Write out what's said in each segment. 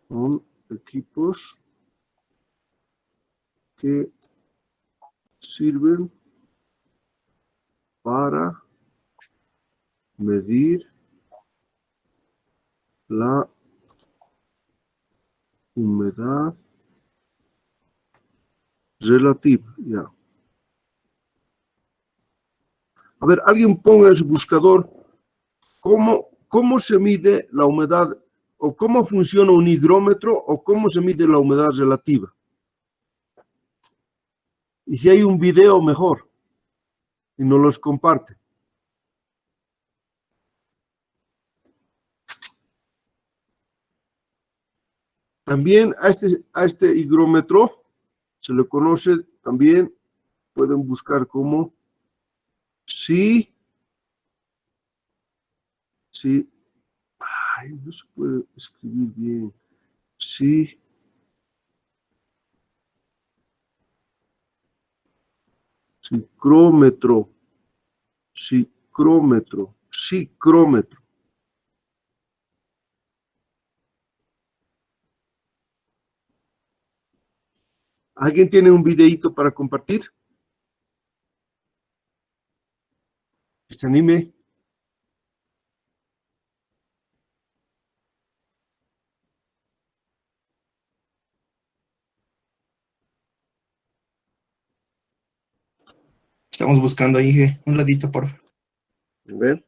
Son equipos que sirven para medir la humedad relativa. Ya. A ver, alguien ponga en su buscador cómo se mide la humedad o cómo funciona un higrómetro o cómo se mide la humedad relativa. Y si hay un video mejor y nos los comparte. También a este higrómetro se le conoce también, pueden buscar como sí, ay, no se puede escribir bien, sí, psicrómetro, psicrómetro. ¿Alguien tiene un videíto para compartir? Que se anime. Estamos buscando ahí un ladito, por favor. A ver.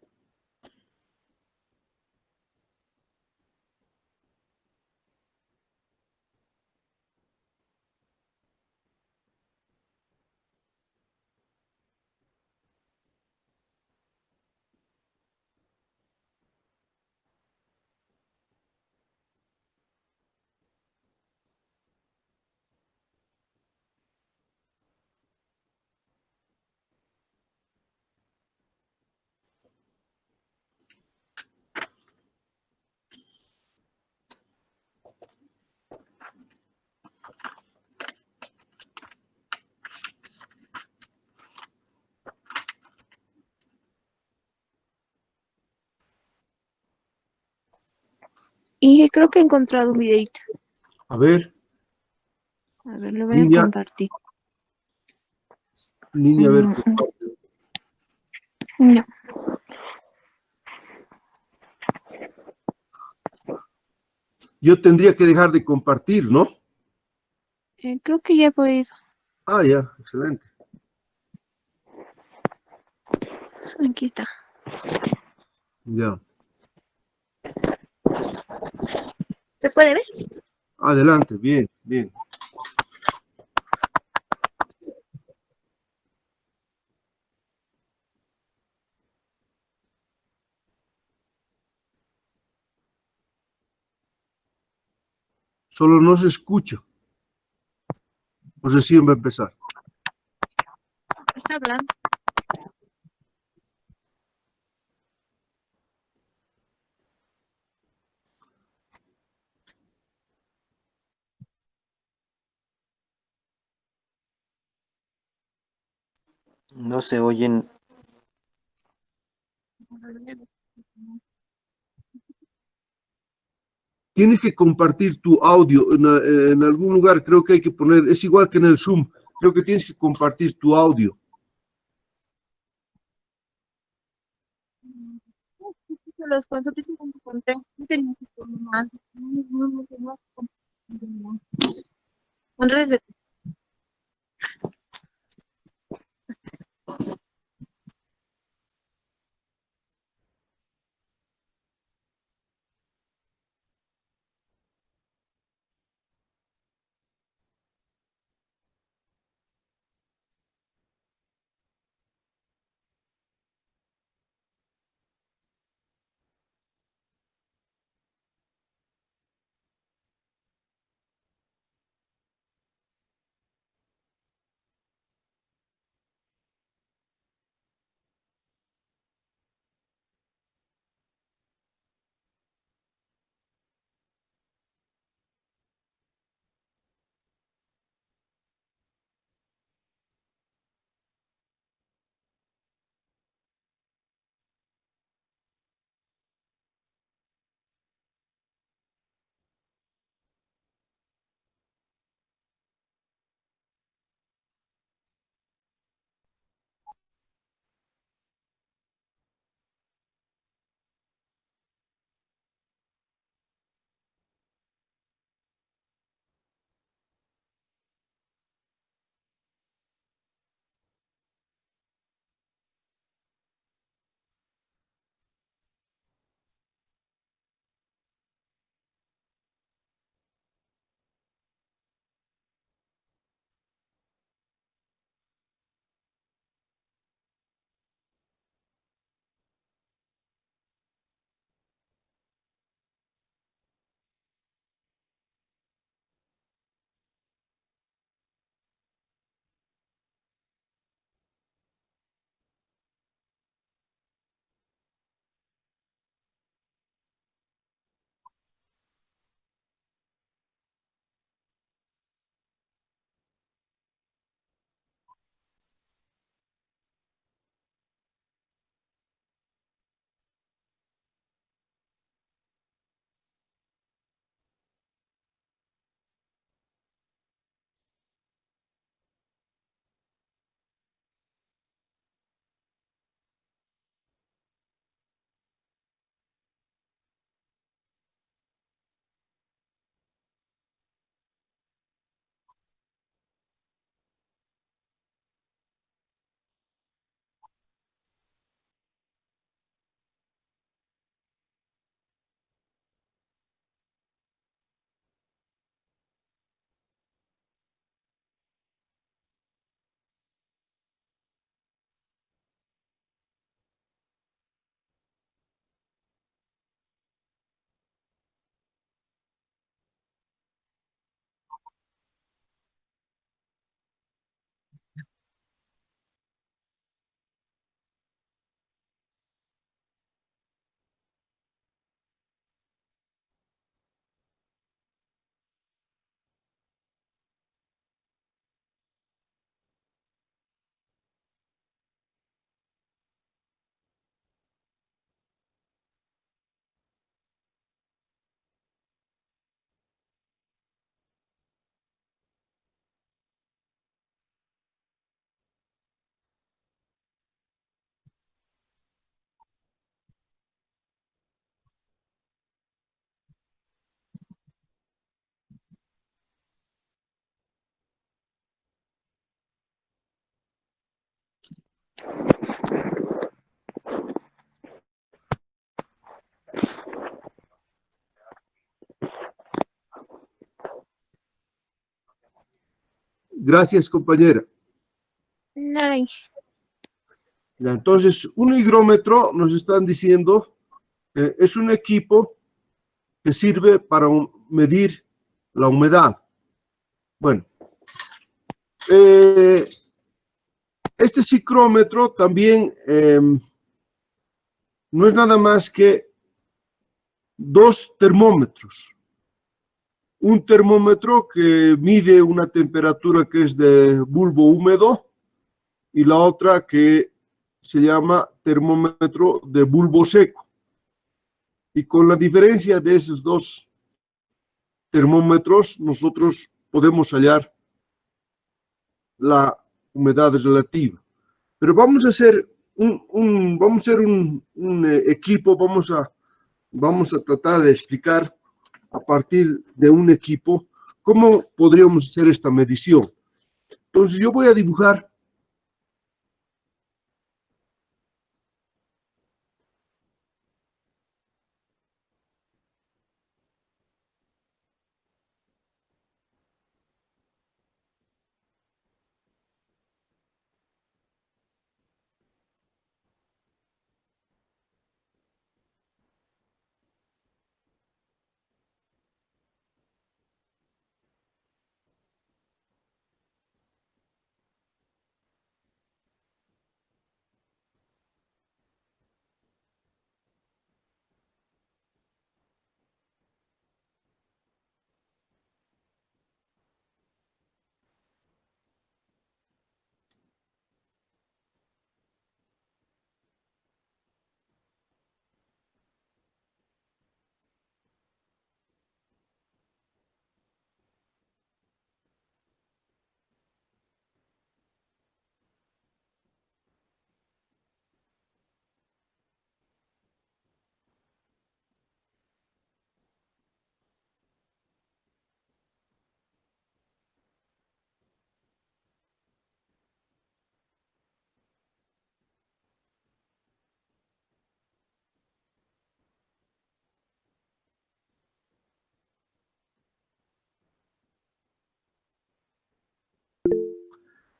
Y creo que he encontrado un videito. A ver, A ver, lo voy a niña, compartir. a ver. No. Yo tendría que dejar de compartir, ¿no? Creo que ya he podido. Ah, ya, excelente. Aquí está. Ya. ¿Se puede ver? Adelante, bien, bien. Solo no se escucha. O recién va a empezar. Está hablando. No se oyen. Tienes que compartir tu audio en algún lugar, creo que hay que poner, es igual que en el Zoom, creo que tienes que compartir tu audio. Los conceptos que encontré no tenían que ser más. Andrés de Gracias, compañera. Ay, Ya, entonces, un higrómetro, nos están diciendo, es un equipo que sirve para medir la humedad. Bueno, este psicrómetro también no es nada más que dos termómetros. Un termómetro que mide una temperatura que es de bulbo húmedo y la otra que se llama termómetro de bulbo seco. Y con la diferencia de esos dos termómetros, nosotros podemos hallar la humedad relativa. Pero vamos a hacer un equipo, vamos a tratar de explicar a partir de un equipo cómo podríamos hacer esta medición. Entonces yo voy a dibujar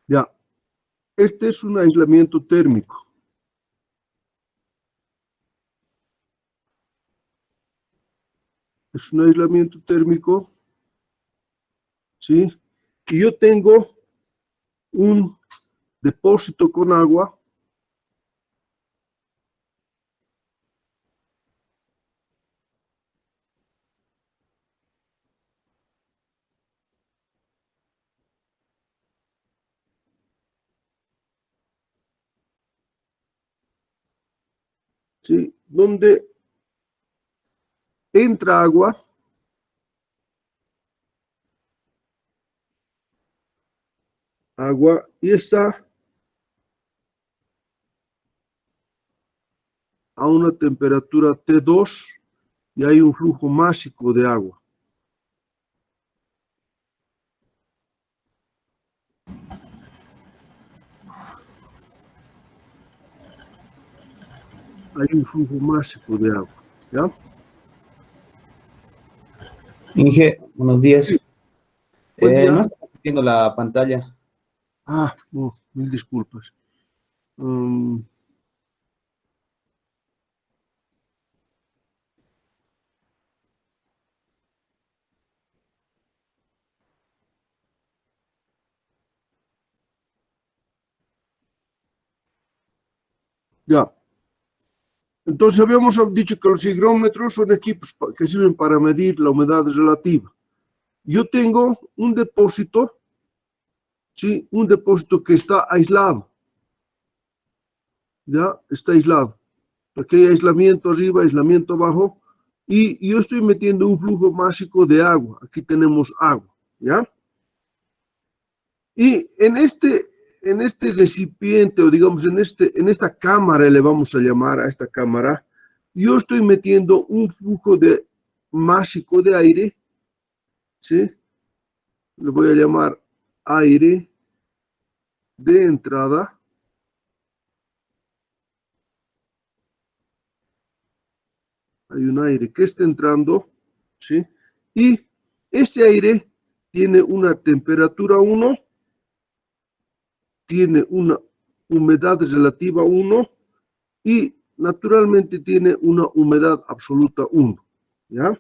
ya. Este es un aislamiento térmico. Es un aislamiento térmico, ¿sí? Y yo tengo un depósito con agua ¿sí? Donde entra agua y está a una temperatura T2 y hay un flujo másico de agua. Hay un flujo másico de agua, ¿ya? Inge, buenos días. Sí, buen día. No estoy viendo la pantalla. Ah, no, mil disculpas. Ya. Entonces habíamos dicho que los higrómetros son equipos que sirven para medir la humedad relativa. Yo tengo un depósito, ¿sí? Un depósito que está aislado. ¿Ya? Está aislado. Aquí hay aislamiento arriba, aislamiento abajo. Y yo estoy metiendo un flujo másico de agua. Aquí tenemos agua, ¿ya? Y en este recipiente, o digamos, en esta cámara, le vamos a llamar a esta cámara, yo estoy metiendo un flujo másico de aire, ¿sí? Le voy a llamar aire de entrada. Hay un aire que está entrando, ¿sí? Y este aire tiene una temperatura 1 tiene una humedad relativa 1 y naturalmente tiene una humedad absoluta 1, ¿ya?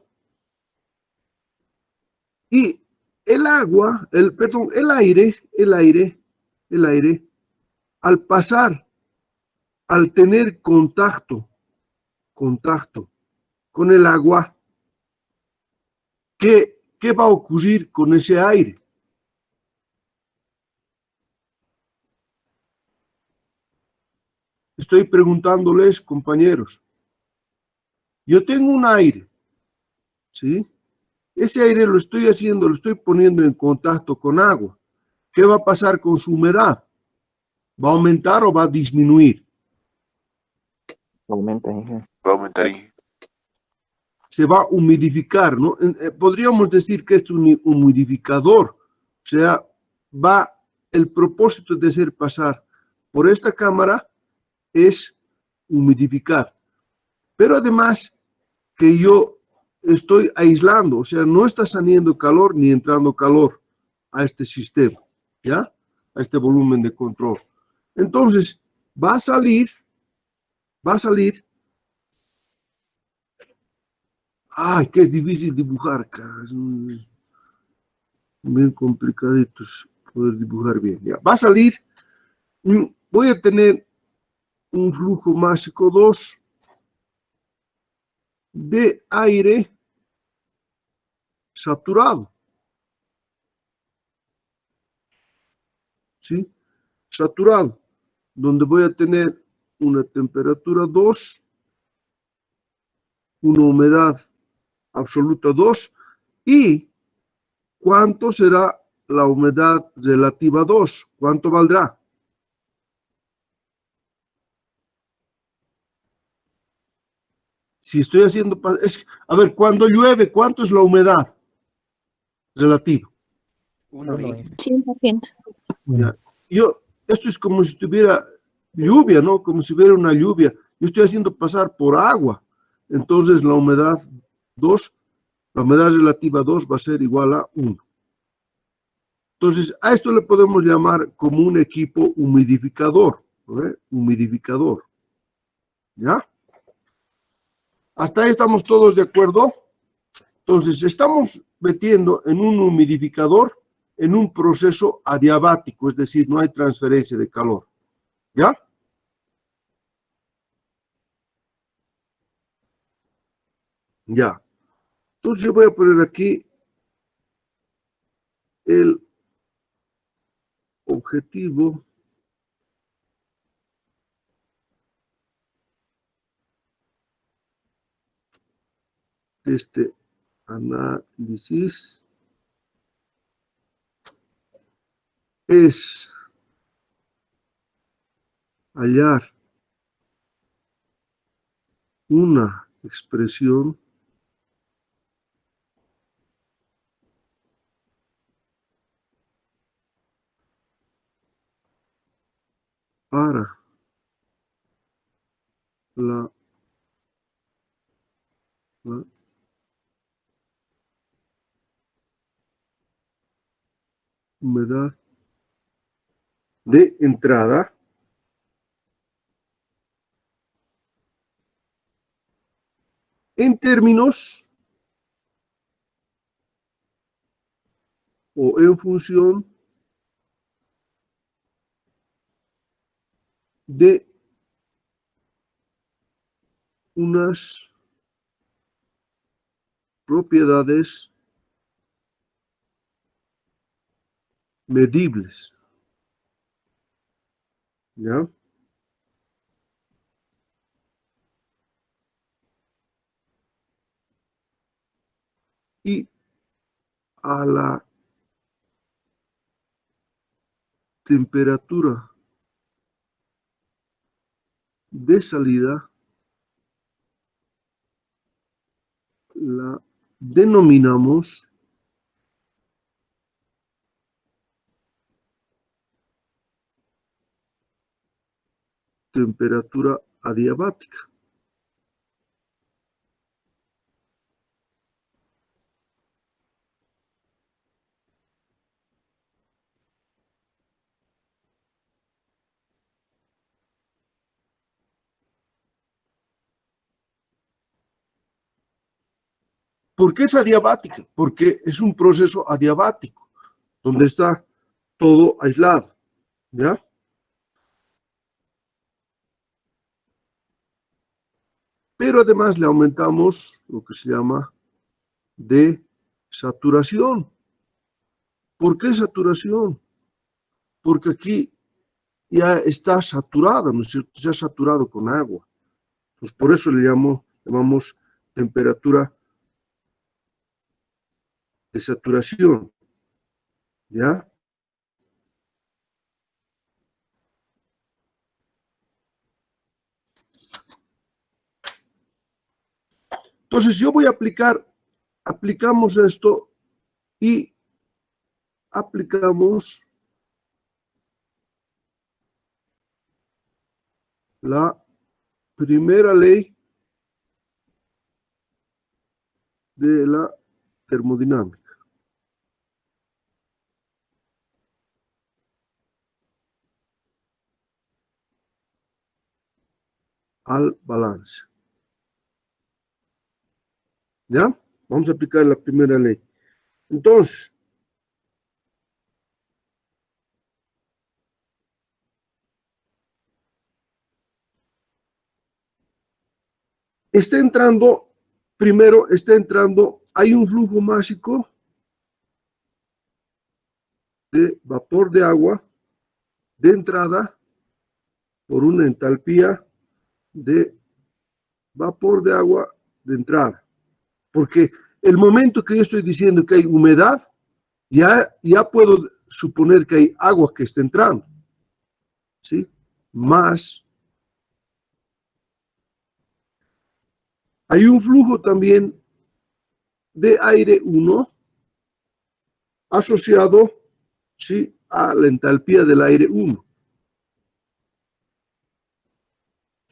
Y el agua, perdón, el aire, al pasar, al tener contacto con el agua, ¿qué va a ocurrir con ese aire? Estoy preguntándoles, compañeros. Yo tengo un aire, ¿sí? Ese aire lo estoy poniendo en contacto con agua. ¿Qué va a pasar con su humedad? ¿Va a aumentar o va a disminuir? Aumenta, Inge. Va a aumentar, Inge. Se va a humidificar, ¿no? Podríamos decir que es un humidificador, o sea, el propósito de hacer pasar por esta cámara es humidificar, pero además que yo estoy aislando, o sea, no está saliendo calor ni entrando calor a este sistema, ¿ya? A este volumen de control. Entonces, va a salir. Ay, que es difícil dibujar, cara. Bien complicaditos poder dibujar bien. Ya. Va a salir, voy a tener un flujo másico 2 de aire saturado. ¿Sí? Saturado, donde voy a tener una temperatura 2, una humedad absoluta 2 y ¿cuánto será la humedad relativa 2? ¿Cuánto valdrá? Si estoy haciendo, a ver, cuando llueve, ¿cuánto es la humedad relativa? 100%. Ya. Esto es como si tuviera lluvia, ¿no? Como si hubiera una lluvia. Yo estoy haciendo pasar por agua. Entonces la humedad 2, la humedad relativa 2 va a ser igual a 1. Entonces a esto le podemos llamar como un equipo humidificador, ¿no? Humidificador. ¿Ya? Hasta ahí estamos todos de acuerdo. Entonces estamos metiendo en un humidificador en un proceso adiabático, es decir, no hay transferencia de calor. ¿Ya? Ya. Entonces yo voy a poner aquí el objetivo de este análisis es hallar una expresión para la humedad de entrada en términos o en función de unas propiedades medibles. ¿Ya? Y a la temperatura de salida la denominamos temperatura adiabática. ¿Por qué es adiabática? Porque es un proceso adiabático, donde está todo aislado, ¿ya? Pero además le aumentamos lo que se llama de saturación. ¿Por qué saturación? Porque aquí ya está saturado, ¿no es cierto? Se ha saturado con agua. Pues por eso le llamamos temperatura de saturación, ¿ya? Entonces yo voy a aplicamos esto y aplicamos la primera ley de la termodinámica al balance. ¿Ya? Vamos a aplicar la primera ley. Entonces, está entrando, primero está entrando, hay un flujo másico de vapor de agua de entrada por una entalpía de vapor de agua de entrada. Porque el momento que yo estoy diciendo que hay humedad, ya puedo suponer que hay agua que está entrando, ¿sí? Más, hay un flujo también de aire 1 asociado, ¿sí?, a la entalpía del aire 1,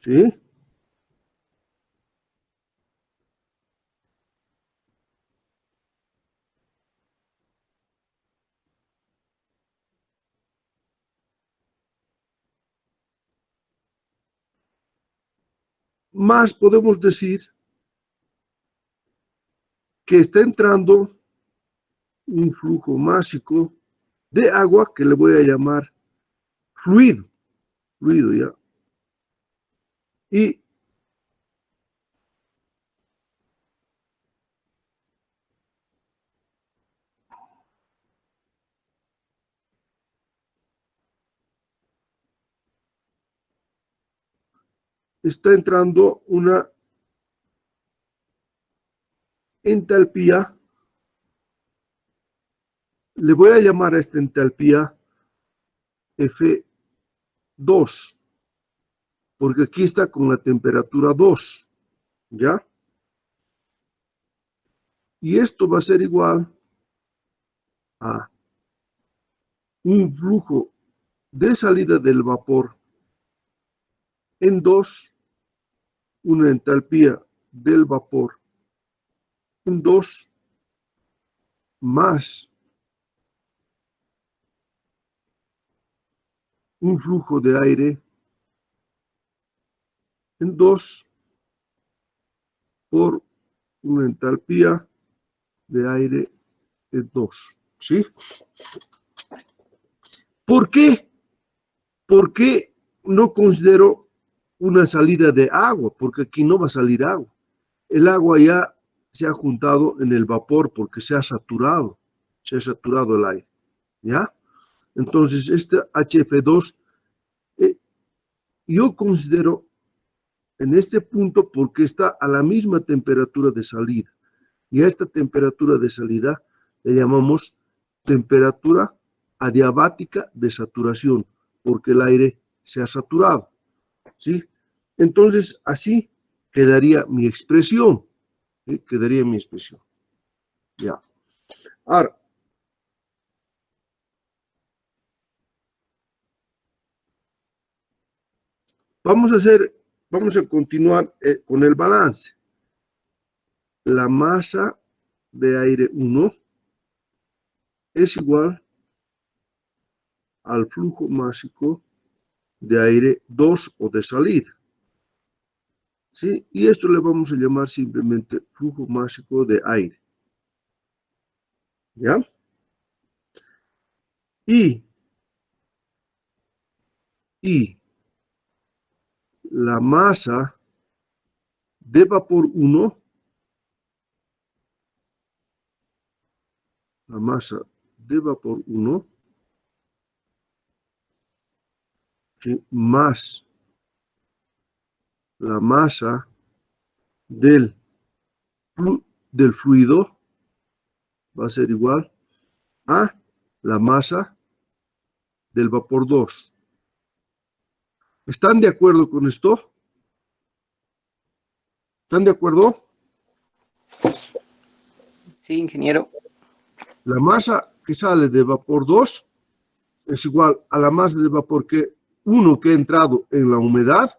¿sí? Más podemos decir que está entrando un flujo másico de agua que le voy a llamar fluido, ¿ya? Y está entrando una entalpía, le voy a llamar a esta entalpía F2, porque aquí está con la temperatura 2, ¿ya? Y esto va a ser igual a un flujo de salida del vapor en 2, una entalpía del vapor en 2, más un flujo de aire en 2 por una entalpía de aire en 2, ¿sí? ¿Por qué? ¿Por qué no considero una salida de agua? Porque aquí no va a salir agua. El agua ya se ha juntado en el vapor porque se ha saturado el aire, ¿ya? Entonces, este HF2, yo considero en este punto porque está a la misma temperatura de salida. Y a esta temperatura de salida le llamamos temperatura adiabática de saturación, porque el aire se ha saturado, ¿sí? Entonces, así quedaría mi expresión, ¿sí? Quedaría mi expresión. Ya. Ahora, vamos a continuar con el balance. La masa de aire 1 es igual al flujo másico de aire 2 o de salida, ¿sí? Y esto le vamos a llamar simplemente flujo másico de aire. ¿Ya? Y la masa de vapor 1, la masa de vapor 1, ¿sí? Más la masa del, del fluido va a ser igual a la masa del vapor 2. ¿Están de acuerdo con esto? ¿Están de acuerdo? Sí, ingeniero. La masa que sale de vapor 2 es igual a la masa de vapor 1 que ha entrado en la humedad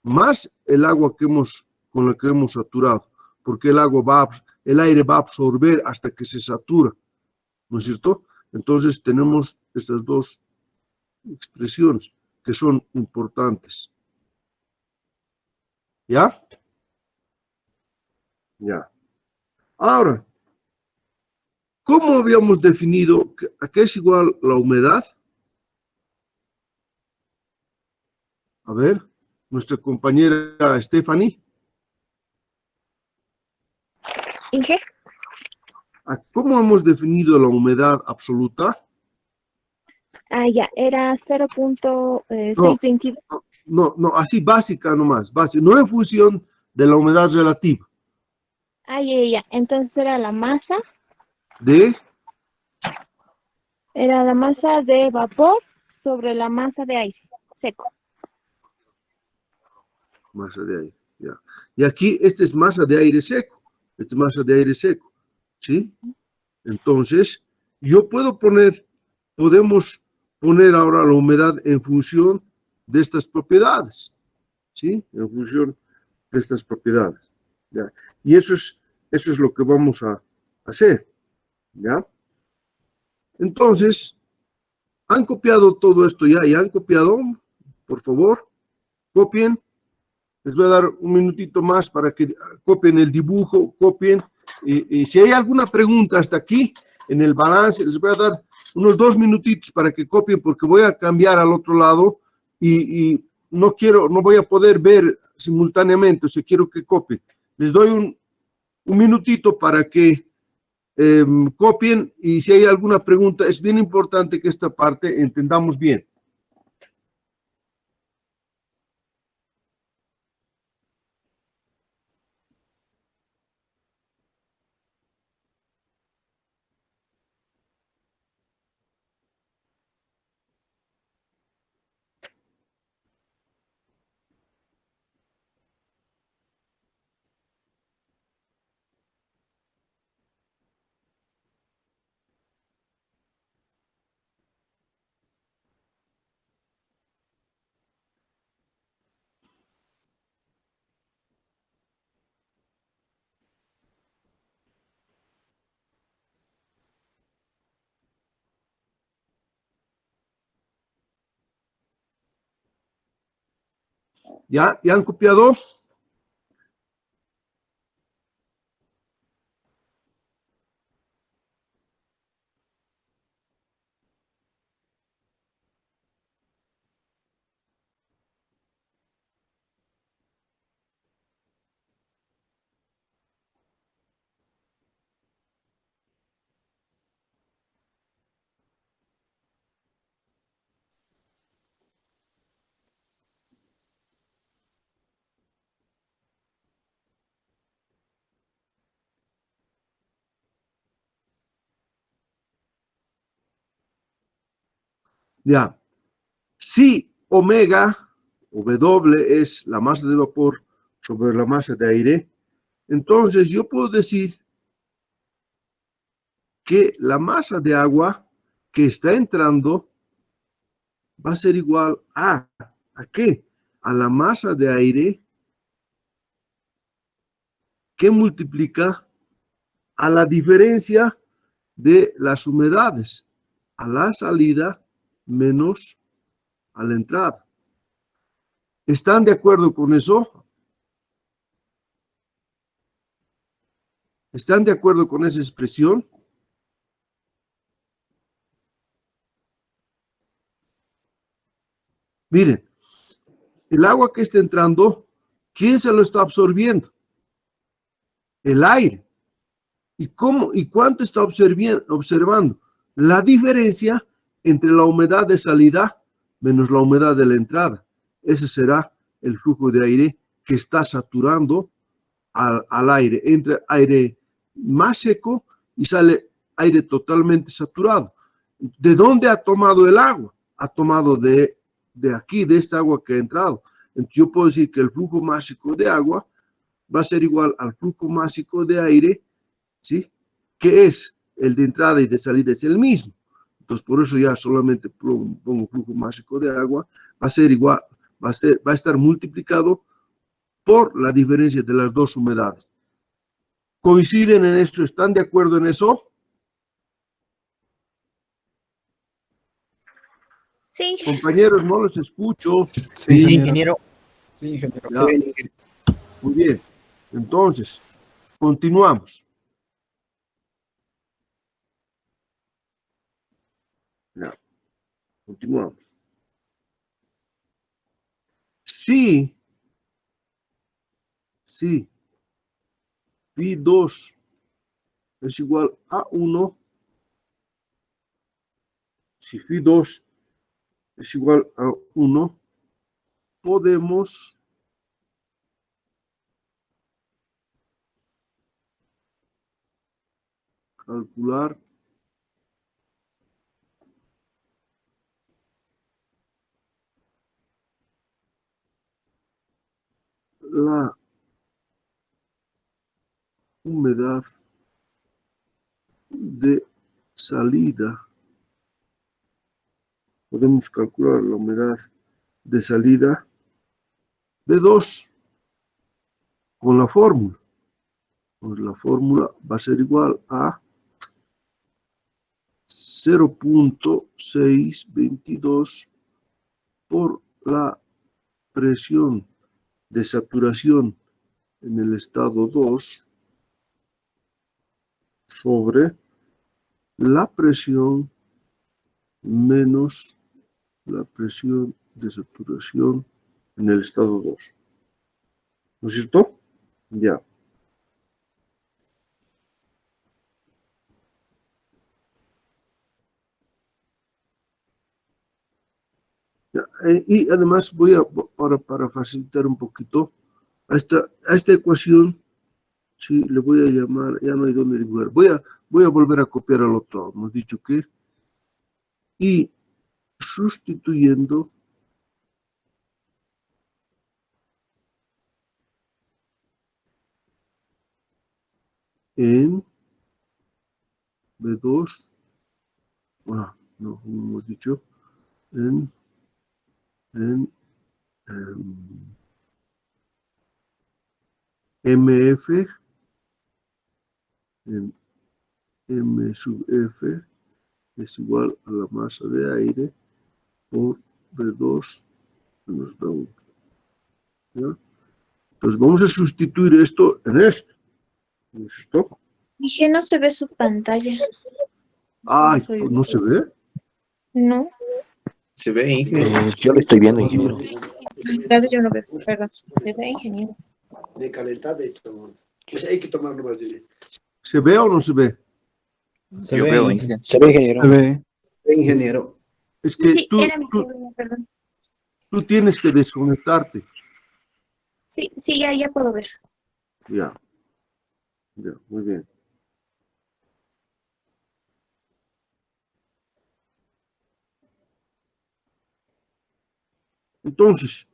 más el agua con la que hemos saturado, porque el aire va a absorber hasta que se satura, ¿no es cierto? Entonces tenemos estas dos expresiones que son importantes. ¿Ya? Ya. Ahora, ¿cómo habíamos definido a qué es igual la humedad? A ver, nuestra compañera Stephanie. Inge, ¿Cómo hemos definido la humedad absoluta? ya, era No, 0.622. no, así básica nomás, básica, no en función de la humedad relativa. Ya. Entonces De era la masa de vapor sobre la masa de aire seco. masa de aire, ya. Y aquí, esta es masa de aire seco, esta es masa de aire seco, ¿sí? Entonces, podemos poner ahora la humedad en función de estas propiedades, ¿sí? En función de estas propiedades, ¿ya? Y eso es lo que vamos a hacer, ¿ya? Entonces, ¿han copiado todo esto ya? ¿Ya han copiado? Por favor, copien. Les voy a dar un minutito más para que copien el dibujo, copien. Y si hay alguna pregunta hasta aquí, en el balance, les voy a dar unos 2 minutitos para que copien, porque voy a cambiar al otro lado y no voy a poder ver simultáneamente, o sea, quiero que copien. Les doy un minutito para que copien, y si hay alguna pregunta, es bien importante que esta parte entendamos bien. ¿Ya? ¿Ya han copiado? Ya. Si omega o W es la masa de vapor sobre la masa de aire, entonces yo puedo decir que la masa de agua que está entrando va a ser igual ¿a qué? A la masa de aire que multiplica a la diferencia de las humedades, a la salida menos a la entrada. ¿Están de acuerdo con eso? ¿Están de acuerdo con esa expresión? Miren, el agua que está entrando, ¿quién se lo está absorbiendo? El aire. ¿Y cómo y cuánto está observando? La diferencia entre la humedad de salida menos la humedad de la entrada. Ese será el flujo de aire que está saturando al aire. Entra aire más seco y sale aire totalmente saturado. ¿De dónde ha tomado el agua? Ha tomado de aquí, de esta agua que ha entrado. Entonces yo puedo decir que el flujo másico de agua va a ser igual al flujo másico de aire, ¿sí? Que es el de entrada y de salida, es el mismo. Entonces, por eso ya solamente pongo flujo másico de agua, va a ser igual, va a estar multiplicado por la diferencia de las dos humedades. ¿Coinciden en esto? ¿Están de acuerdo en eso? Sí. Compañeros, no los escucho. Sí, ingeniero. Sí, ingeniero. Ya, muy bien. Entonces, continuamos. Ya, continuamos. Sí, sí, Phi2 es igual a 1, si Phi2 es igual a 1, podemos calcular la humedad de salida. Podemos calcular la humedad de salida de 2 con la fórmula. Pues la fórmula va a ser igual a 0.622 por la presión de saturación en el estado 2 sobre la presión menos la presión de saturación en el estado 2. ¿No es cierto? Ya. Ya. Y además voy a, para facilitar un poquito, a esta ecuación, sí, le voy a llamar, ya no hay dónde dibujar. Voy a volver a copiar al otro. Hemos dicho que, y sustituyendo en B2, no, como hemos dicho, en, en MF, en M sub F es igual a la masa de aire por B2 menos B1. ¿Ya? Entonces vamos a sustituir esto en esto. ¿No es esto? Dije, no se ve su pantalla. Ay, Soy- pues no se ve. No, Se ve, ingeniero. Yo lo estoy viendo, ingeniero. claro, yo no veo, perdón. Se ve, ingeniero. De calentada y todo. Pues hay que tomarlo más de. ¿Se ve o no se ve? Se Yo ve, veo, ingeniero. se ve, ingeniero. Se ve. Ingeniero. Es que Sí, era mi problema, perdón. tú tienes que desconectarte. Sí, sí, ya puedo ver. Ya, ya, muy bien. Entonces,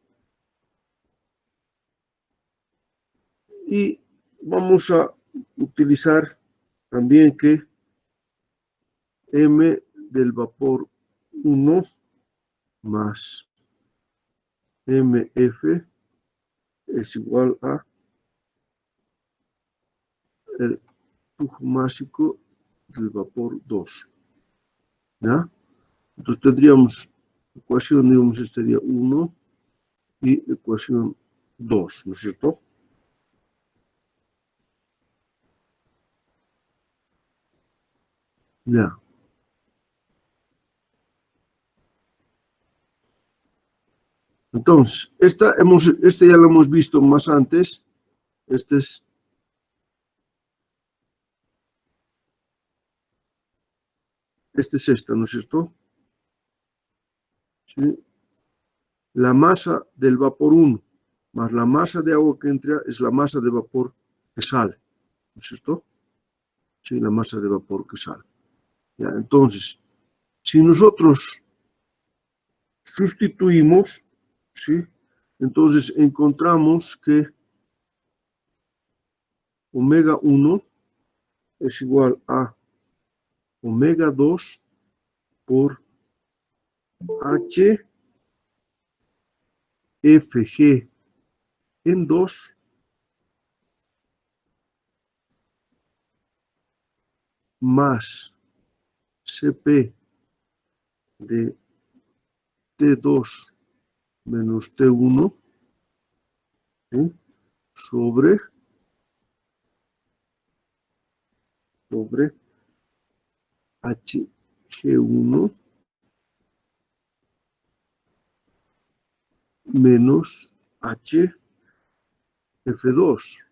y vamos a utilizar también que M del vapor 1 más MF es igual a el flujo másico del vapor 2. ¿Ya? Entonces tendríamos ecuación, digamos, estaría 1 y ecuación 2, ¿no es cierto? Ya. Entonces, esta ya lo hemos visto más antes. Esta es esta, ¿no es cierto? ¿Sí? La masa del vapor 1 más la masa de agua que entra es la masa de vapor que sale, ¿no es cierto? Sí, la masa de vapor que sale. Ya, entonces, si nosotros sustituimos, ¿sí? Entonces encontramos que omega 1 es igual a omega 2 por HFG en 2 más CP de T2 menos T1, ¿sí? sobre HG1 menos HF2,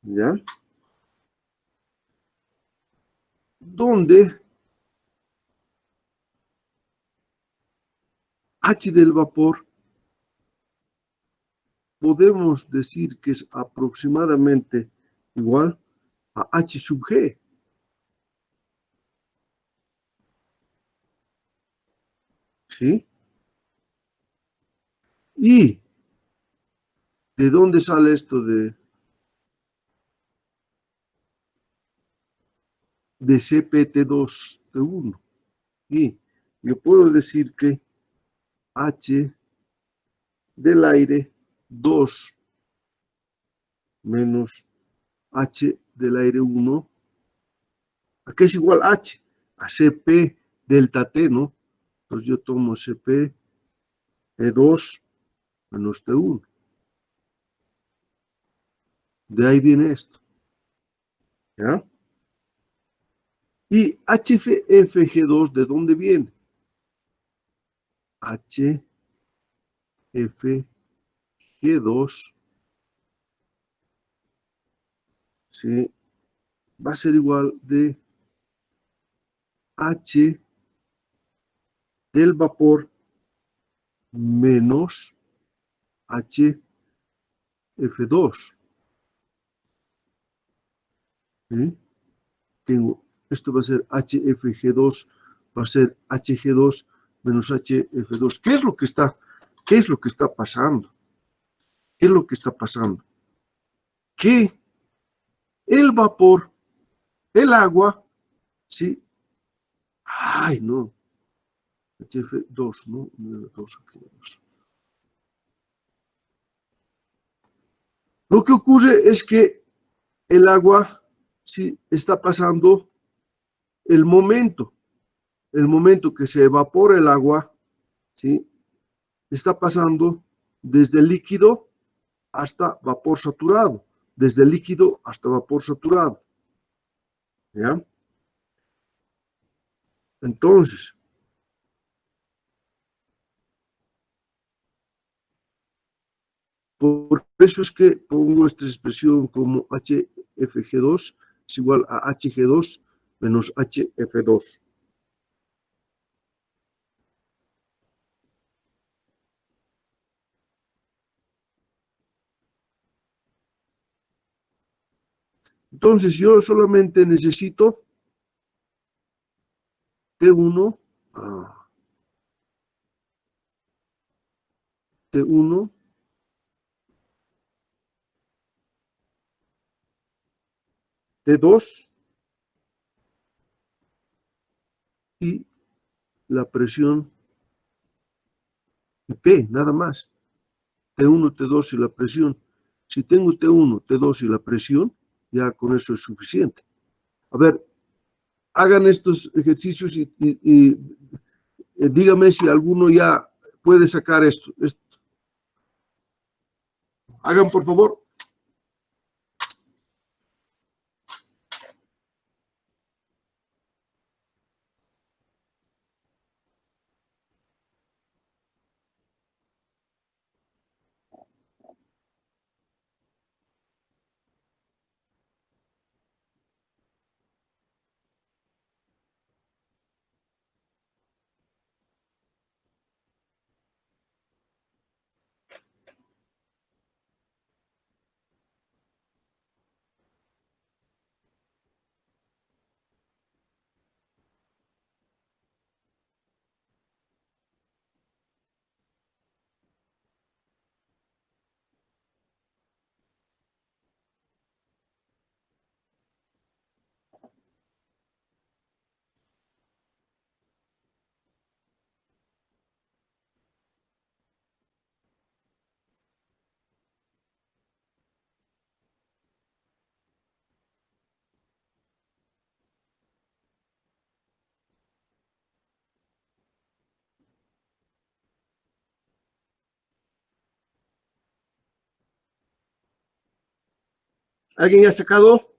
¿ya? Donde H del vapor podemos decir que es aproximadamente igual a H sub G. ¿Sí? ¿Y de dónde sale esto de CPT2T1? Y yo puedo decir que H del aire 2 menos H del aire 1, ¿a qué es igual H? A CP delta T, ¿no? Entonces yo tomo CP T2 menos T1. De ahí viene esto, ¿ya? Y HFG2, ¿de dónde viene? HFG2, ¿sí? Va a ser igual de H del vapor menos HF2. ¿Sí? Esto va a ser HFG2, va a ser HG2 menos HF2. ¿Qué es lo que está pasando? ¿Qué es lo que está pasando? Que el vapor, el agua, ¿sí? Ay, no. HF2, ¿no? 2 aquí. 2. Lo que ocurre es que el agua, ¿sí? Está pasando el momento que se evapora el agua, ¿sí? Está pasando desde el líquido hasta vapor saturado, desde líquido hasta vapor saturado, ¿ya? Entonces, por eso es que pongo esta expresión como HFG2 es igual a HG2 menos HF2. Entonces, yo solamente necesito T1, T1, T2 y la presión P, nada más. T1, T2 y la presión. Si tengo T1, T2 y la presión, ya con eso es suficiente. A ver, hagan estos ejercicios y dígame si alguno ya puede sacar esto. Hagan, por favor. ¿Alguien ya ha sacado?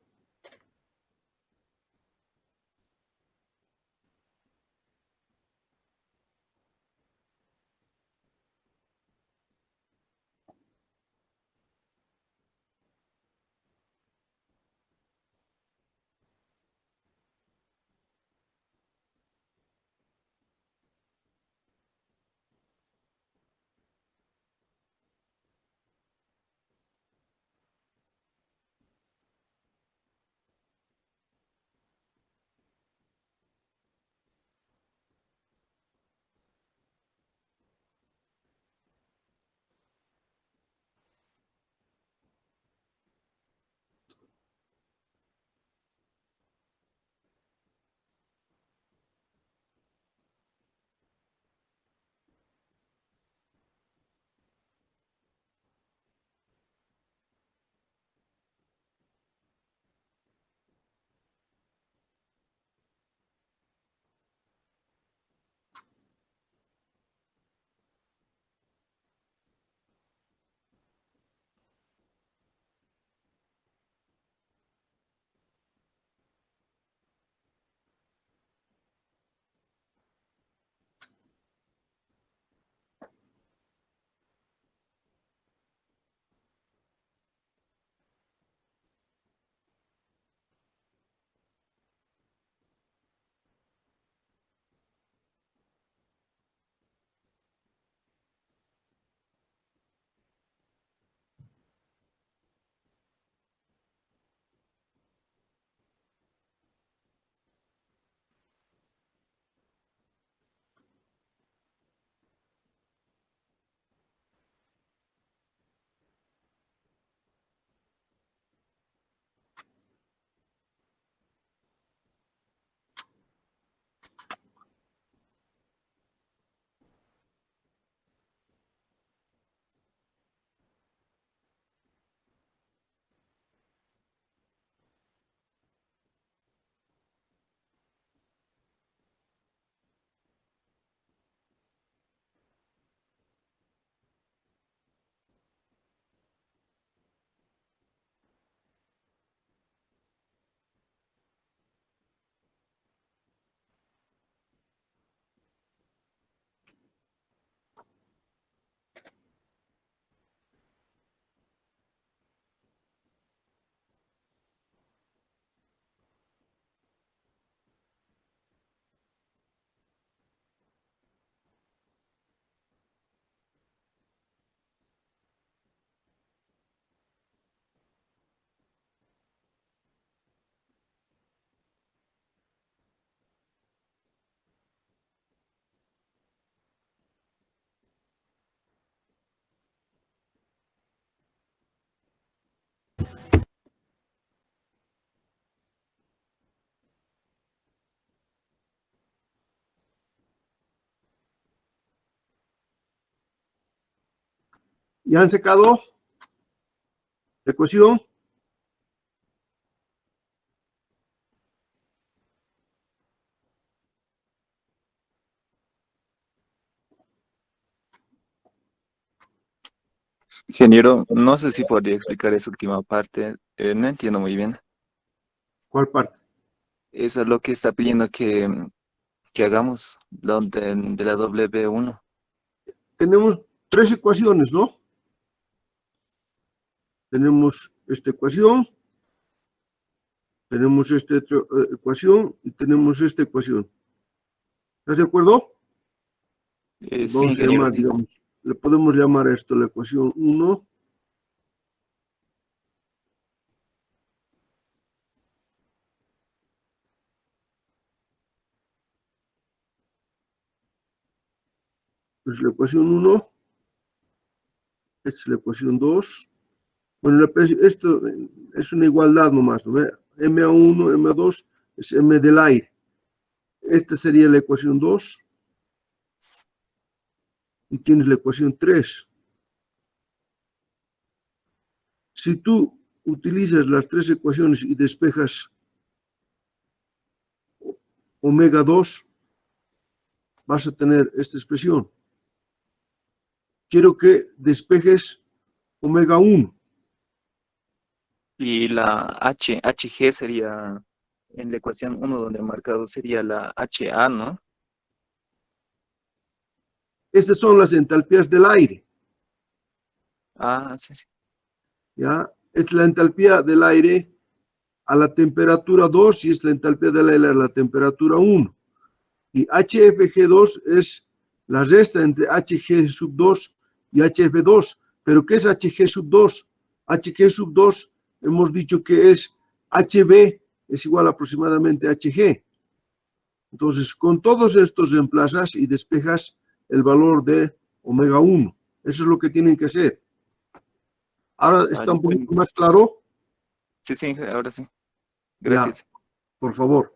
¿Ya han sacado la ecuación? Ingeniero, no sé si podría explicar esa última parte. No entiendo muy bien. ¿Cuál parte? Eso es lo que está pidiendo que hagamos de la W1. Tenemos tres ecuaciones, ¿no? Tenemos esta ecuación, tenemos esta ecuación y tenemos esta ecuación. ¿Estás de acuerdo? Sí, Vamos a ingeniero, llamar, sí. digamos, le podemos llamar a esto la ecuación 1. Es la ecuación 1, esta es la ecuación 2. Bueno, esto es una igualdad nomás, ¿no? MA1, MA2 es M del aire. Esta sería la ecuación 2. Y tienes la ecuación 3. Si tú utilizas las tres ecuaciones y despejas omega 2, vas a tener esta expresión. Quiero que despejes omega 1. Y la HG sería, en la ecuación 1 donde el marcado sería la HA, ¿no? Estas son las entalpías del aire, Ah, sí, sí. ¿ya? Es la entalpía del aire a la temperatura 2 y es la entalpía del aire a la temperatura 1. Y HFG2 es la resta entre HG sub 2 y HF2. ¿Pero qué es HG sub 2? HG sub 2 hemos dicho que es HB es igual aproximadamente a HG. Entonces, con todos estos reemplazas y despejas el valor de omega 1. Eso es lo que tienen que hacer. Ahora Ah, está un listo. poquito más claro. Sí, sí, ahora sí. Ya, Gracias. por favor.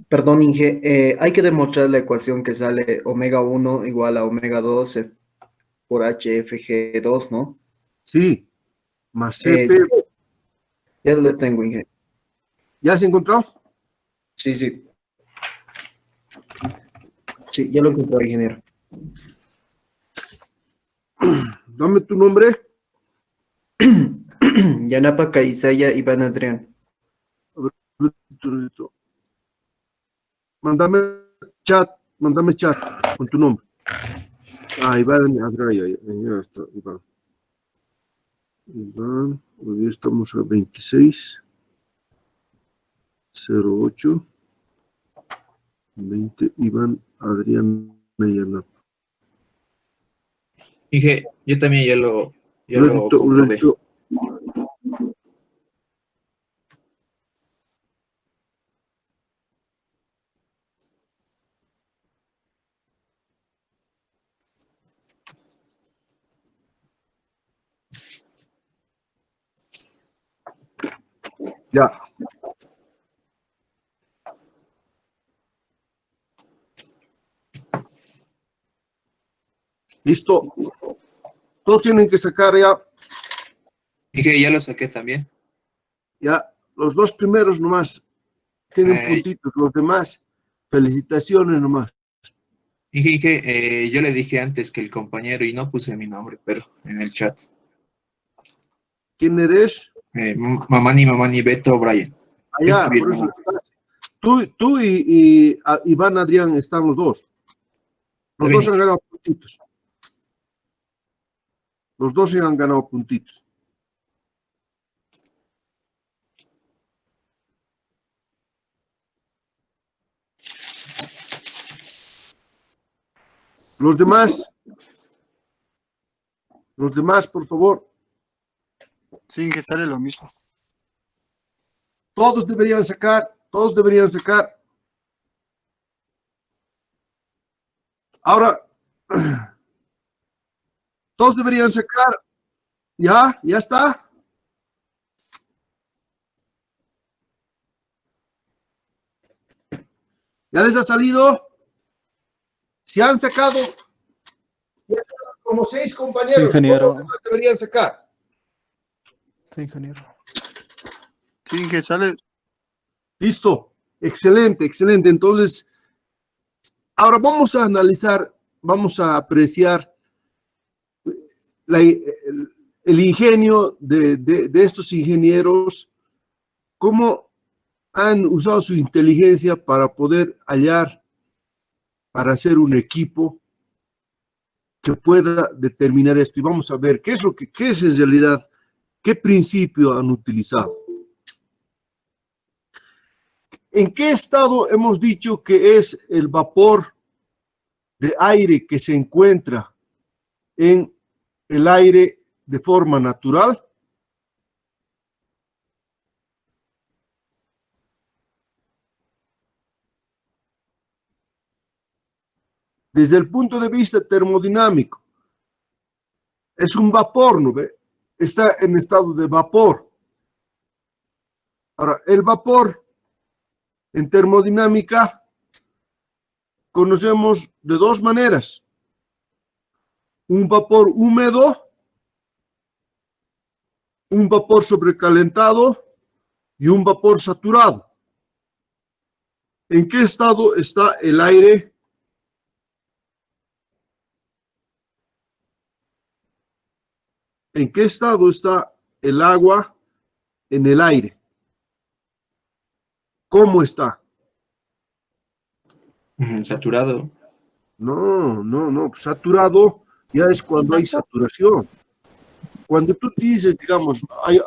Perdón, Inge, hay que demostrar la ecuación que sale omega 1 igual a omega 2 por HFG2, ¿no? Sí, más Eh, CP. ya lo tengo, Inge. ¿Ya se encontró? Sí, sí. Sí, ya lo encontré, ingeniero. Dame tu nombre. Yanapa Kaisaya Iván Adrián. A ver, mándame mándame chat con tu nombre. Ah, Iván, ya está, Iván. Iván, hoy estamos a 26/08, 20, Iván, Adrián, Mayana. Dije, yo también ya Un lo ratito, un comprobé. ratito. Ya. Listo. Todos tienen que sacar Dije, ya lo saqué también. ya, los dos primeros nomás tienen puntitos, los demás, felicitaciones nomás. Yo le dije antes que el compañero y no puse mi nombre, pero en el chat. ¿Quién eres? Mamani Beto Brian. Yo Allá, escribí el por eso nombre. estás. Tú y Iván Adrián están los dos. Está Los bien, dos han ganado puntitos. Los dos se han ganado puntitos. Los demás, por favor, Sí, que sale lo mismo. todos deberían sacar. Ahora, todos deberían sacar. Ya está. ¿Ya les ha salido? Si han sacado como 6 Sí, compañeros, ingeniero. todos deberían sacar. Sí, ingeniero. Sí, que sale Listo. Excelente, excelente. Entonces, ahora vamos a analizar, vamos a apreciar el ingenio de estos ingenieros, cómo han usado su inteligencia para poder hallar, para hacer un equipo que pueda determinar esto. Y vamos a ver qué es en realidad, qué principio han utilizado. ¿En qué estado hemos dicho que es el vapor de aire que se encuentra en el aire de forma natural? Desde el punto de vista termodinámico, es un vapor, ¿no ve? Está en estado de vapor. Ahora, el vapor en termodinámica conocemos de dos maneras. Un vapor húmedo, un vapor sobrecalentado y un vapor saturado. ¿En qué estado está el aire? ¿En qué estado está el agua en el aire? ¿Cómo está? Saturado. No. Saturado ya es cuando hay saturación. Cuando tú dices, digamos,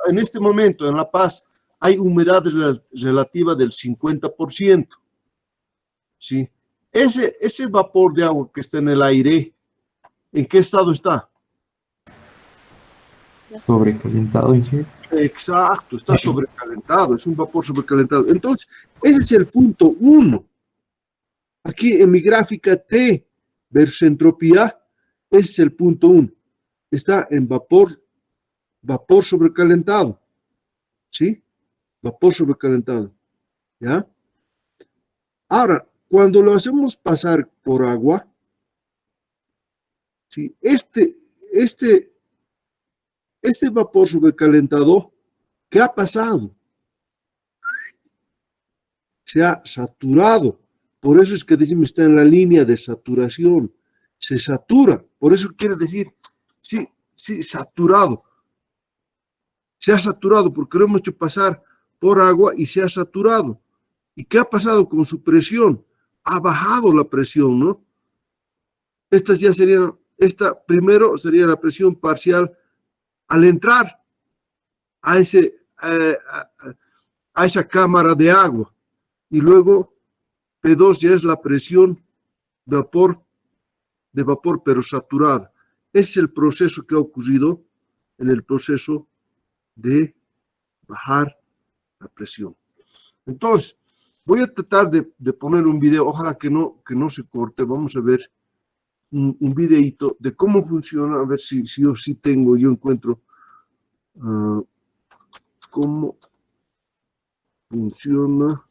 en este momento en La Paz hay humedad relativa del 50%. ¿Sí? Ese vapor de agua que está en el aire, ¿en qué estado está? Sobrecalentado, ingeniero. Exacto, está sobrecalentado, es un vapor sobrecalentado. Entonces, ese es el punto 1. Aquí en mi gráfica T versus entropía, ese es el punto 1. Está en vapor sobrecalentado. ¿Sí? Vapor sobrecalentado. ¿Ya? Ahora, cuando lo hacemos pasar por agua, ¿sí? Este vapor sobrecalentado, ¿qué ha pasado? Se ha saturado. Por eso es que decimos está en la línea de saturación. Se satura. Por eso quiere decir, sí, saturado. Se ha saturado porque lo hemos hecho pasar por agua y se ha saturado. ¿Y qué ha pasado con su presión? Ha bajado la presión, ¿no? Esta primero sería la presión parcial al entrar a esa cámara de agua. Y luego P2 ya es la presión de vapor pero saturada. Ese es el proceso que ha ocurrido en el proceso de bajar la presión. Entonces, voy a tratar de poner un video, ojalá que no se corte. Vamos a ver un videito de cómo funciona, a ver si yo encuentro cómo funciona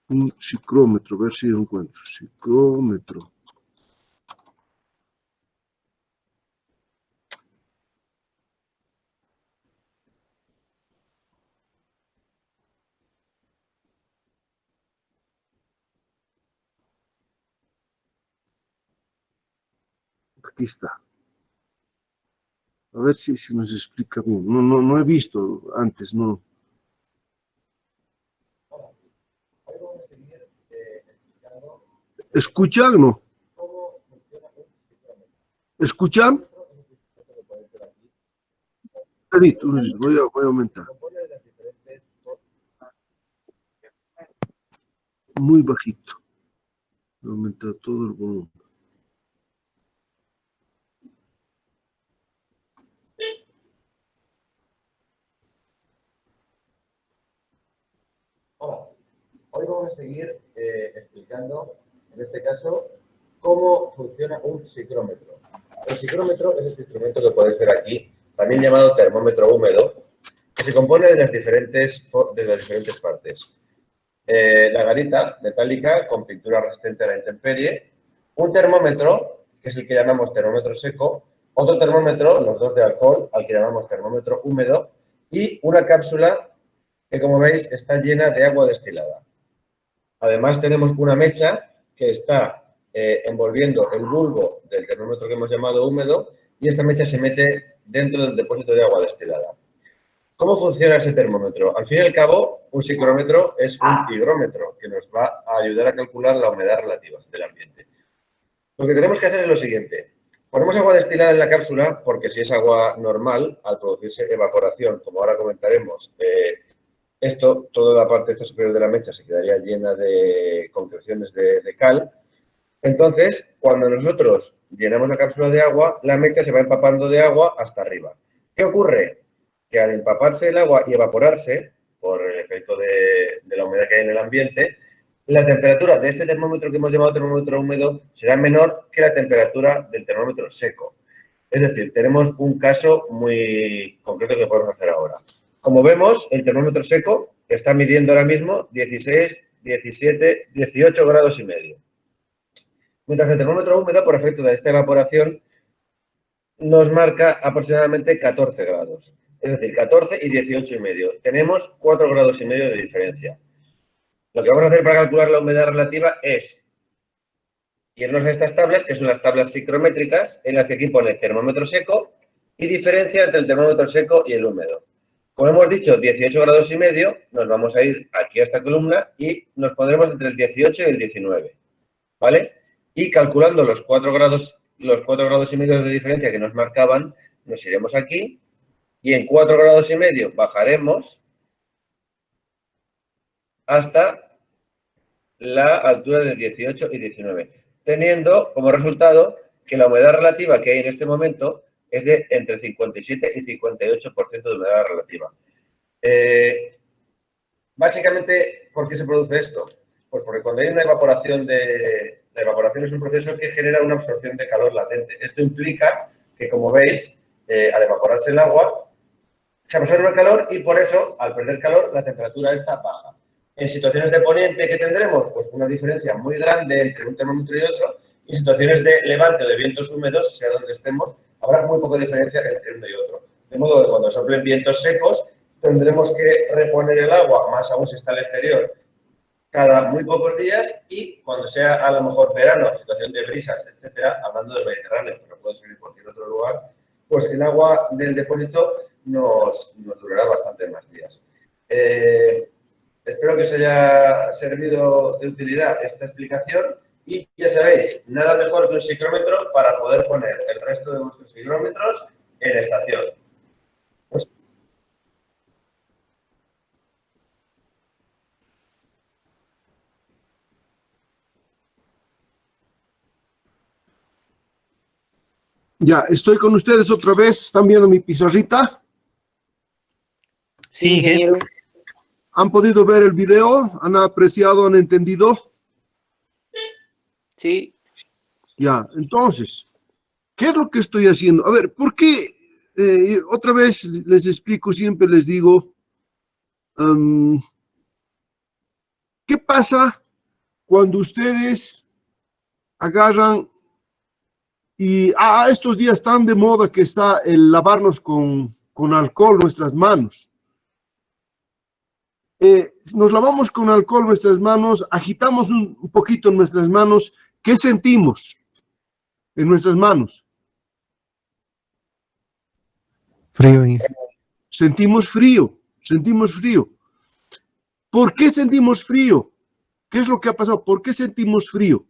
un ciclómetro, a ver si lo encuentro. Ciclómetro. Aquí está. A ver si nos explica bien. No he visto antes, no. ¿Escuchan, no? ¿Escuchan? Voy a aumentar. Muy bajito. Voy a aumentar todo el volumen. Hoy vamos a seguir explicando, en este caso, cómo funciona un ciclómetro. El ciclómetro es este instrumento que podéis ver aquí, también llamado termómetro húmedo, que se compone de las diferentes partes. La garita metálica con pintura resistente a la intemperie, un termómetro, que es el que llamamos termómetro seco, otro termómetro, los dos de alcohol, al que llamamos termómetro húmedo, y una cápsula que como veis está llena de agua destilada. Además tenemos una mecha que está envolviendo el bulbo del termómetro que hemos llamado húmedo y esta mecha se mete dentro del depósito de agua destilada. ¿Cómo funciona este termómetro? Al fin y al cabo, un psicrómetro es un higrómetro que nos va a ayudar a calcular la humedad relativa del ambiente. Lo que tenemos que hacer es lo siguiente. Ponemos agua destilada en la cápsula porque si es agua normal, al producirse evaporación, como ahora comentaremos, toda la parte superior de la mecha se quedaría llena de concreciones de cal. Entonces, cuando nosotros llenamos la cápsula de agua, la mecha se va empapando de agua hasta arriba. ¿Qué ocurre? Que al empaparse el agua y evaporarse, por el efecto de la humedad que hay en el ambiente, la temperatura de este termómetro que hemos llamado termómetro húmedo será menor que la temperatura del termómetro seco. Es decir, tenemos un caso muy concreto que podemos hacer ahora. Como vemos, el termómetro seco está midiendo ahora mismo 16, 17, 18 grados y medio. Mientras que el termómetro húmedo, por efecto de esta evaporación, nos marca aproximadamente 14 grados. Es decir, 14 y 18 y medio. Tenemos 4 grados y medio de diferencia. Lo que vamos a hacer para calcular la humedad relativa es irnos a estas tablas, que son las tablas psicrométricas, en las que aquí pone termómetro seco y diferencia entre el termómetro seco y el húmedo. Como hemos dicho, 18 grados y medio, nos vamos a ir aquí a esta columna y nos pondremos entre el 18 y el 19, ¿vale? Y calculando los 4 grados y medio de diferencia que nos marcaban, nos iremos aquí y en 4 grados y medio bajaremos hasta la altura de 18 y 19, teniendo como resultado que la humedad relativa que hay en este momento es de entre 57 y 58% de humedad relativa. Básicamente, ¿por qué se produce esto? Pues porque cuando hay una evaporación la evaporación es un proceso que genera una absorción de calor latente. Esto implica que, como veis, al evaporarse el agua, se absorbe el calor y por eso, al perder calor, la temperatura esta baja. En situaciones de poniente, ¿qué tendremos? Pues una diferencia muy grande entre un termómetro y otro. Y en situaciones de levante o de vientos húmedos, sea donde estemos, habrá muy poca diferencia entre uno y otro. De modo que cuando soplen vientos secos, tendremos que reponer el agua, más aún si está al exterior, cada muy pocos días, y cuando sea a lo mejor verano, situación de brisas, etcétera, hablando del Mediterráneo, pero puede ser en cualquier otro lugar, pues el agua del depósito nos durará bastante más días. Espero que os haya servido de utilidad esta explicación y ya sabéis, nada mejor que un psicrómetro para poder poner el resto de vuestros higrómetros en estación. Ya, estoy con ustedes otra vez. ¿Están viendo mi pizarrita? Sí, ingeniero. ¿Han podido ver el video? ¿Han apreciado? ¿Han entendido? Sí. Ya, entonces, ¿qué es lo que estoy haciendo? A ver, ¿por qué? Otra vez les explico, siempre les digo, ¿qué pasa cuando ustedes agarran y estos días tan de moda que está el lavarnos con alcohol nuestras manos? Nos lavamos con alcohol nuestras manos, agitamos un poquito nuestras manos. ¿Qué sentimos en nuestras manos? Frío, Inge. Sentimos frío, sentimos frío. ¿Por qué sentimos frío? ¿Qué es lo que ha pasado? ¿Por qué sentimos frío?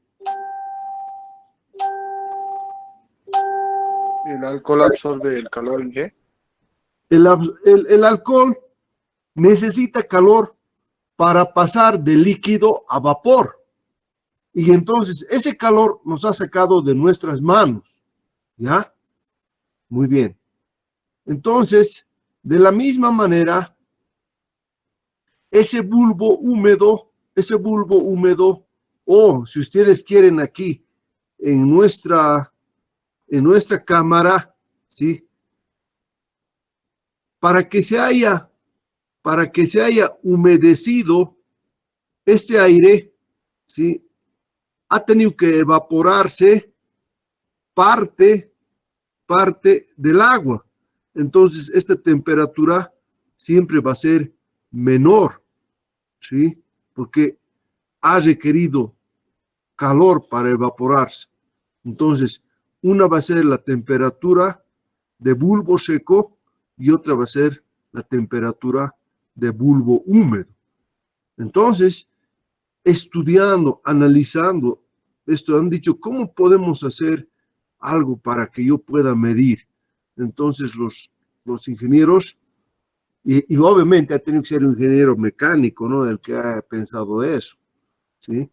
El alcohol absorbe el calor, Inge. El alcohol necesita calor para pasar de líquido a vapor. Y entonces ese calor nos ha sacado de nuestras manos. ¿Ya? Muy bien. Entonces, de la misma manera, ese bulbo húmedo, o si ustedes quieren aquí, en nuestra cámara, ¿sí? Para que se haya humedecido este aire, ¿sí? Ha tenido que evaporarse parte del agua. Entonces, esta temperatura siempre va a ser menor, ¿sí? Porque ha requerido calor para evaporarse. Entonces, una va a ser la temperatura de bulbo seco y otra va a ser la temperatura de bulbo húmedo. Entonces, estudiando, analizando esto, han dicho, ¿cómo podemos hacer algo para que yo pueda medir? Entonces, los ingenieros, y obviamente ha tenido que ser un ingeniero mecánico, ¿no? El que ha pensado eso, ¿sí?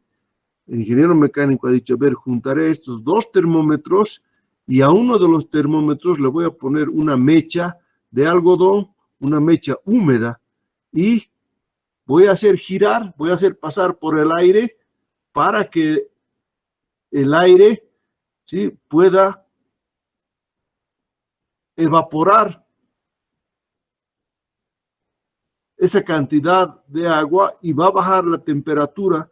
El ingeniero mecánico ha dicho, a ver, juntaré estos dos termómetros y a uno de los termómetros le voy a poner una mecha de algodón, una mecha húmeda, y voy a hacer girar, voy a hacer pasar por el aire para que el aire, ¿sí?, pueda evaporar esa cantidad de agua y va a bajar la temperatura,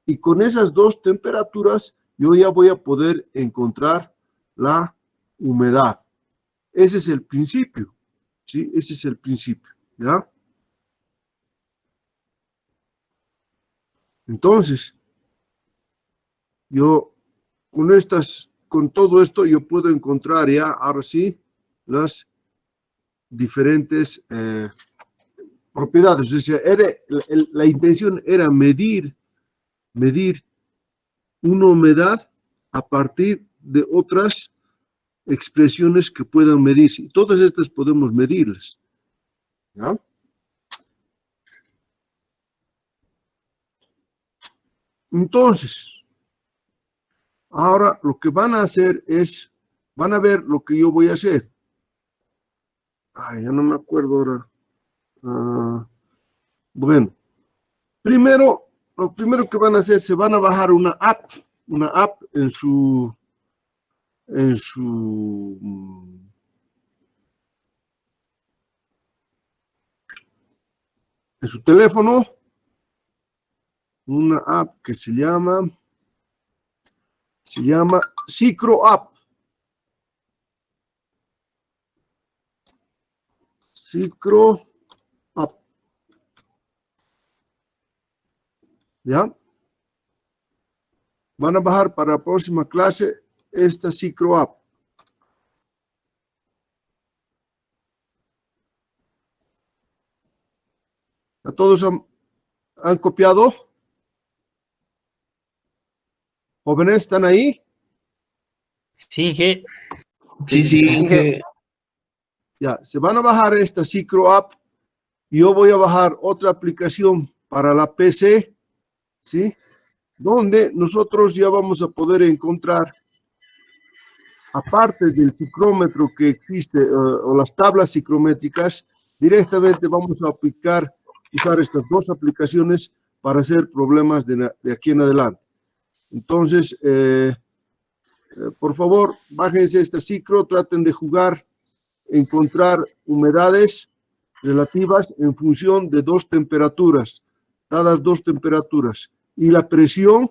y con esas dos temperaturas yo ya voy a poder encontrar la humedad. Ese es el principio, ¿sí? Ese es el principio, ¿ya? Entonces, yo con todo esto yo puedo encontrar ya, ahora sí, las diferentes propiedades. O sea, la intención era medir una humedad a partir de otras expresiones que puedan medirse. Todas estas podemos medirlas, ¿ya? Entonces, ahora lo que van a hacer es, van a ver lo que yo voy a hacer. Ay, ya no me acuerdo ahora. Bueno, lo primero que van a hacer, se van a bajar una app en su teléfono, una app que se llama Cicro App. Cicro App. ¿Ya? Van a bajar para la próxima clase esta Cicro App. ¿A todos han copiado? ¿Jóvenes están ahí? Sí, Inge. Sí, Inge. Ya, se van a bajar esta Cicro App. Yo voy a bajar otra aplicación para la PC, ¿sí? Donde nosotros ya vamos a poder encontrar, aparte del ciclómetro que existe, o las tablas ciclométricas, directamente vamos a usar estas dos aplicaciones para hacer problemas de aquí en adelante. Entonces, por favor, bájense esta Cicro, traten de jugar, encontrar humedades relativas en función de dos temperaturas, dadas dos temperaturas, y la presión.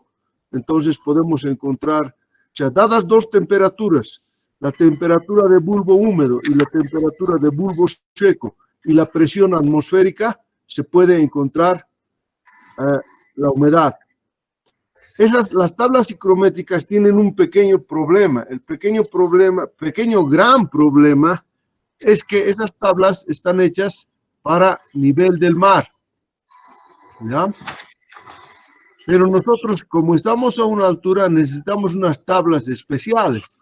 Entonces podemos encontrar, o sea, dadas dos temperaturas, la temperatura de bulbo húmedo y la temperatura de bulbo seco y la presión atmosférica, se puede encontrar la humedad. Las tablas ciclométricas tienen un pequeño problema. El gran problema es que esas tablas están hechas para nivel del mar, ¿ya? Pero nosotros, como estamos a una altura, necesitamos unas tablas especiales.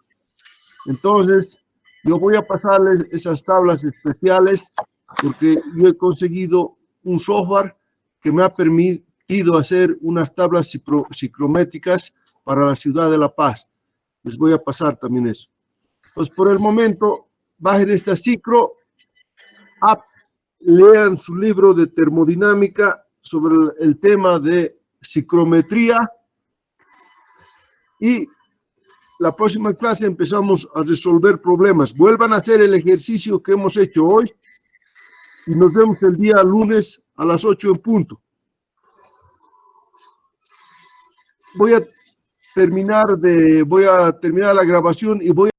Entonces, yo voy a pasarles esas tablas especiales porque yo he conseguido un software que me ha permitido hacer unas tablas ciclométricas para la ciudad de La Paz. Les voy a pasar también eso. Pues por el momento, bajen esta Cicro App, lean su libro de termodinámica sobre el tema de ciclometría, y la próxima clase empezamos a resolver problemas. Vuelvan a hacer el ejercicio que hemos hecho hoy y nos vemos el día lunes a las 8 en punto. Voy a terminar la grabación y voy